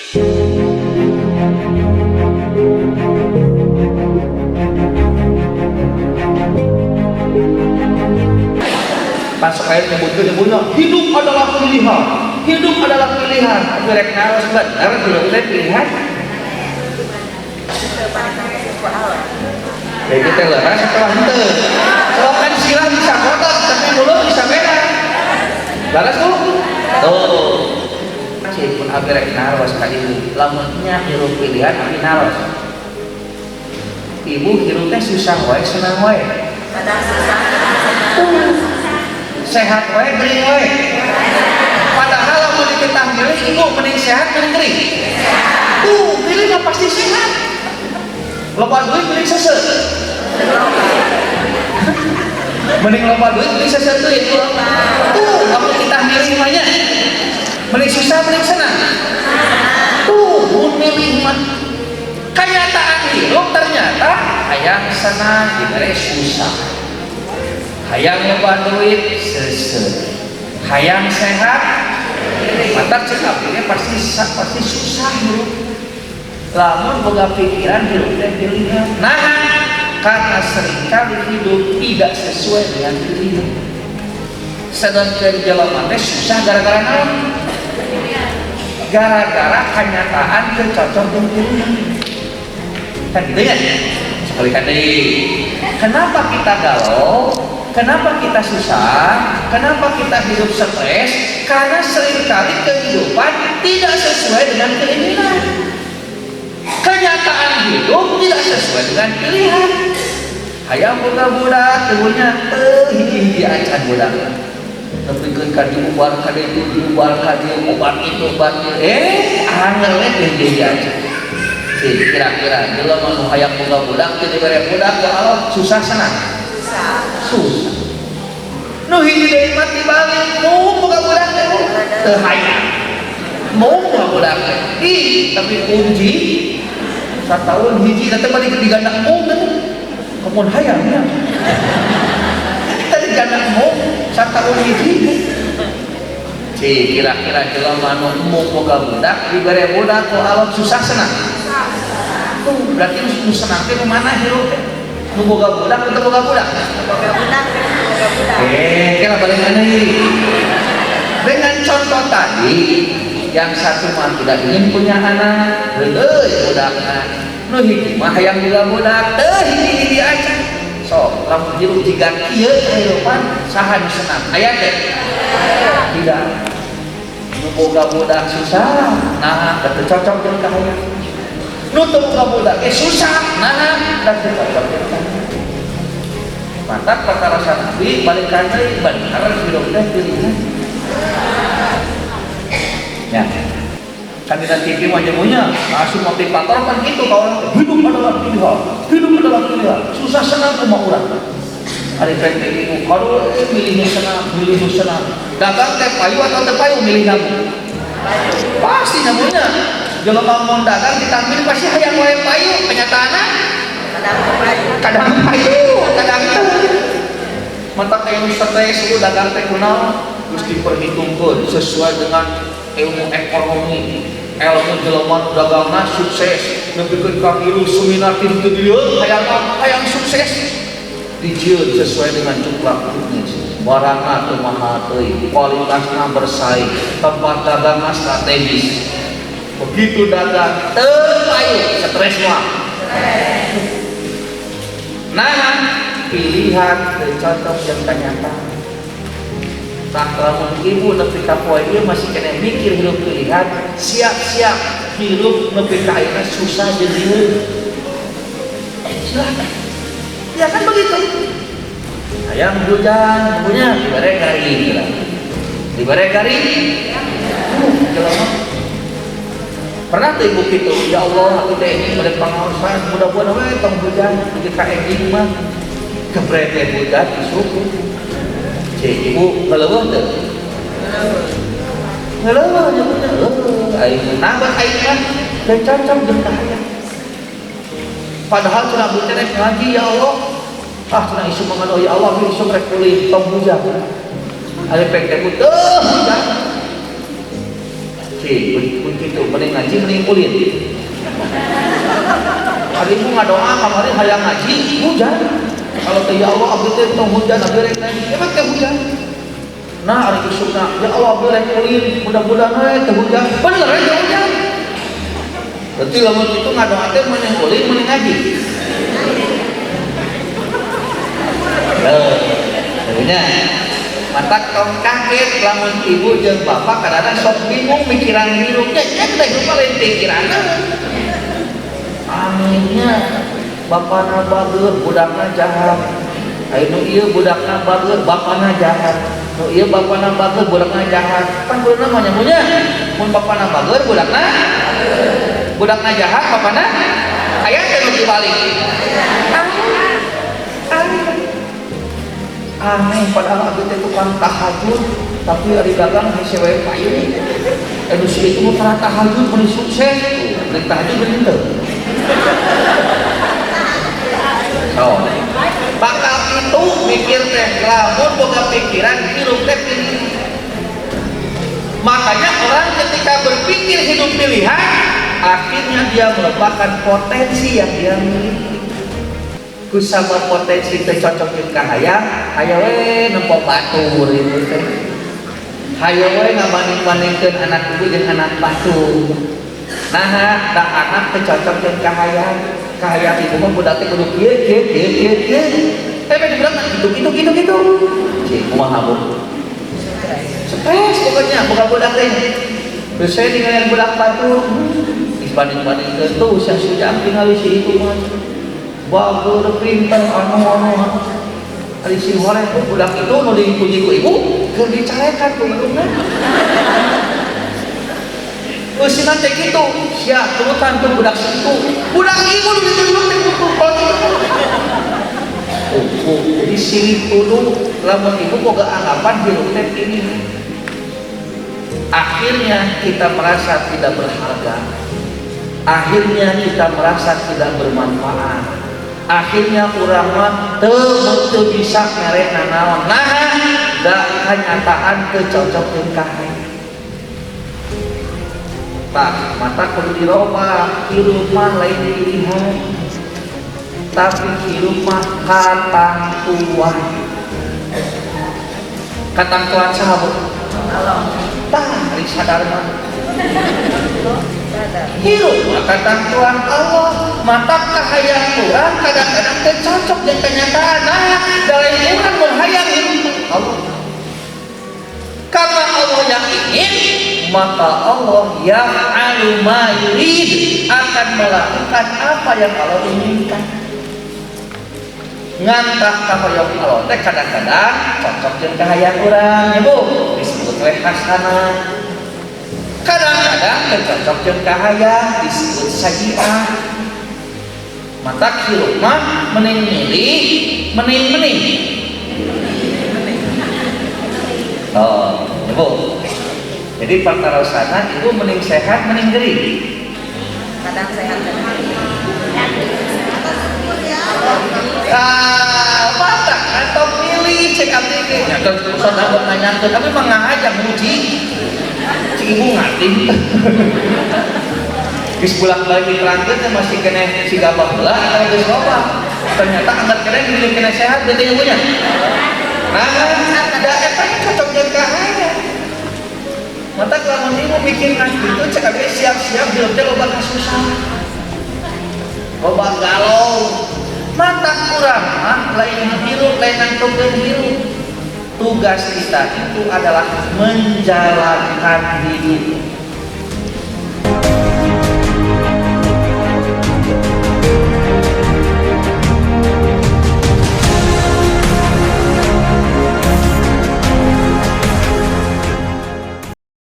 Masuk ayat nyebutnya hidup adalah pilihan, hidup adalah pilihan. Mereka harus benar hidupnya pilihan. Jadi kita leras setelah itu. Kalau kan silah bisa kotor, tapi mulut bisa beda. Laras tuh. Tuh. Cipun akhirnya naros kali lamunnya hirup pilihan tapi naros. Ibu hirupnya susah wae senang wae. Sehat wae gering wae. Padahal lamun diketah milih ibu mending sehat mending gering. Tuh, pilih pasti sehat. Loba duit mending seset. Mending loba duit mending seset duit. Tuh, lamun kita milih banyak. Mending susah mending senang. Tuh, mun milih mah kenyataan hidup ternyata hayang senang diberi susah. Hayang loba duit seset. Hayang sehat mata cekapnya pasti susah hidup. Lamun boga pikiran hidup dan pilihan. Nah, karena seringkali hidup tidak sesuai dengan pilihan. Sedangkan jelema teh susah gara-gara naon? Gara-gara kenyataan kecocok dengan pilihan. Kan gitu ya? Sekali kali. Kenapa kita galau? Kenapa kita susah? Kenapa kita hidup stres? Karena seringkali kehidupan tidak sesuai dengan keinginan. Kenyataan hidup tidak sesuai dengan pilihan. Hayang budak-budak ibunya hiji acan budak. Tapi kan diubar ka dieu diubar ka dieu obat itu obat angel we hiji acan. Kira-kira jelema nu hayang budak-budak teu dibere budak ya Allah susah senang. Susah. Nu hiji deui mah tibalik mau budak-budak teu hayang. Mau budak-budak tapi kunci tahun hiji nanti balik ke diganda mau kemun hayang ya tadi diganda mau tahun hiji kira-kira jelema nu mau boga budak dibere budak kok Allah susah senang berarti nu senang teh mana hirup nu boga budak atau boga budak kira balik mana dengan contoh tadi yang satu mah tidak ingin punya anak, budakna. Nu hiji mah hayang budak teh hiji aja. So, lamun hirup jiga kieu kehidupan saha nu senang? Aya teh? Tidak. Nu boga budak susah, nah teu cocok jeung kahayang. Nu teu boga budak susah, nah teu cocok jeung kahayang. Mantap perkara Nabi balik deui bener hirup teh pilihan. Ya, kandidat TV wajahnya masuk motivator kan gitu kawan. Hidup adalah pilihan, hidup adalah pilihan. Susah senang rumah orang. Hari penting itu kalau milihnya senang, milihnya senang. Dagang teh payu atau teh payu milih kamu. Pasti namanya. Jelema mau dagang ditampil pasti hayang wae payu. Kenyataannya kadang payu, kadang itu. Mantap yang stres itu dagang teh kunaon terus diperhitungkan sesuai dengan ilmu ekonomi, ilmu jelema dagangna sukses, nepikeun ka hirup suminatin teu dieu hayang sukses. Dijieun sesuai dengan jumlah bisnis. Barangna teu mahal teuing, kualitasna bersaing, tempat dagangna strategis. Begitu dagang teu payu, stres mah. Nah, pilihan teu cocok jeung kenyataan. Tak lamun ibu nepi ka poe ieu masih kena mikir hidup pilihan, siap-siap hidup nepi ka ayeuna susah jeung dieu. Silakan. Ya kan begitu. Hayang hujan, ibunya dibere garing lah. Dibere garing. Jelema. Pernah teh ibu kitu, ya Allah aku teh ini bade pangaosan, mudah-mudahan we tong hujan di ka ending mah. Kebrete hujan disuruh. Ibu ngeleuweuh teu? Ngeleuweuh nya bener. Aing nambah aing mah teu cocok jeung kahayang. Padahal cenah abdi teh rek ngaji ya Allah. Cenah isu mangano ya Allah isu rek pulih tong hujan. Ari pek teh teu hujan. Pun kitu mending ngaji mending kulit. Hari ini ngadoa kamari hayang ngaji hujan. Kalau teh ya Allah abdi teh tong hujan abdi rek ngaji, emang teh hujan. Nah hari isukna ya Allah abdi rek kulit, mudah-mudahan teh hujan. Bener teh hujan. Berarti lamun itu ngadoa teh mending kulit mending ngaji. Sebenarnya mata tong kaget lamun ibu jeung bapak kadang-kadang sok bingung mikiran hirupnya nya teh paling pikiranna. Anehnya bapana bager budakna jahat. Anu ieu budakna bager bapana jahat. Nu ieu bapana bager budakna jahat. Kan beuneu mah nyamunya mun bapana bager budakna jahat bapana aya teh nu dibalik. Aneh padahal abdi teh tukang tahajud tapi ari dagang hese wae payu. Anu si itu mah tahajud mun sukses, rek tahajud bener teu. Oh. Bakal itu mikir teh lamun boga pikiran hidup teh pilih. Makanya orang ketika berpikir hidup pilihan, akhirnya dia melupakan potensi yang dia miliki. Kusama potensi teh cocok jeung ka hayang, aya we nempo batur itu teh. Hayo we ngabanding-bandingkeun anak ibu jeung anak batur. Nah, da anak teh cocok jeung ka hayang. Ka hayang ibu mah budak teh kudu kieu. Tapi budak mah gitu. Cik, kumaha bu? Stres pokoknya budak teh. Terus saya dengan budak batur, dibanding-bandingkeun tuh sia sujang tinggal si itu mah. Bagus pintar anu ari si horeng budak itu nu dipuji ku ibu keur dicarekan ku ibunya. Usina teh kitu sia turutan tuh budak situ budak ibu nu ditunjuk teh kudu jadi sirik kudu lamun ibu boga anggapan hirup teh ini. Akhirnya kita merasa tidak berharga, akhirnya kita merasa tidak bermanfaat. Akhirnya urang mah teu bisa mere nanaon. Nah, da kanyataan teu cocok jeung ka hayang. Pak, mata kudu dirobah, hirup mah lain pilihan. Tapi hirup mah katangtuan. Katangtuan saha bu? Tah, ari sadar mah. Hirup katangtuan Allah. Mata kahayang urang kadang-kadang teu cocok jeung kenyataan. Nah, dalem urang mun hayang hirup Allah. Karena Allah yang ingin, maka Allah yang ma yurid akan melakukan apa yang Allah inginkan. Ngantah kahayang Allah teh kadang-kadang cocok jeung kahayang urang ya Bu, disebut we hasanah. Kadang-kadang teu cocok jeung kahayang disebut sajiah. Mata hirup mah mending milih mending. Oh, ya Bu. Jadi pantarosana itu mending sehat mending geri. Kadang sehat dan mata atau pilih cek ATK. Ya kan saudara buat nanya tapi mah ngajak muji. Cik ibu ngerti. Geus bolak-balik diterangkeun masih kena sigabah heula atau geus loba. Ternyata angkat kena milih kena sehat beuteung ibunya. Nah, ada efek cocok jeung ka hayang. Mata lamun ibu mikir ngaji itu cek abe siap-siap hirup teh loba kasusah. Loba galau. Mata kurang lain hirup lain nangtongkeun hirup. Tugas kita itu adalah menjalankan hidup.